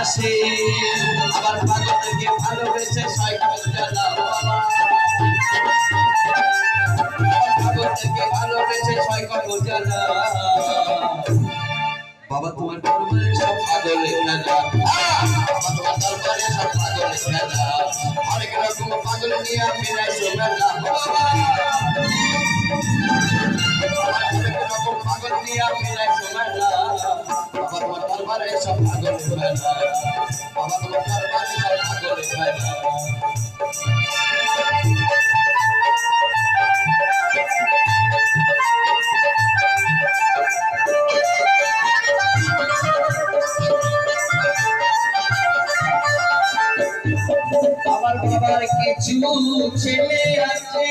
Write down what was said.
ভালোবাসে আবার পাগলকে ভালোবেসে শয়তান জ্বালা বাবা পাগলকে ভালোবেসে শয়তান জ্বালা বাবা তোমার দরবারে সব পাগলের খেলা বাবা তোমার দরবারে সব পাগলের খেলা অনেক রকম পাগল নিয়ে মিলাইছো মেলা বাবা অনেক রকম পাগল নিয়ে মিলাইছো মেলা বাবা তোমার দরবারে সব পাগলের খেলা বাবা তোমার দরবারে সব পাগলের খেলা আমার বাবার কিছু ছেলে আছে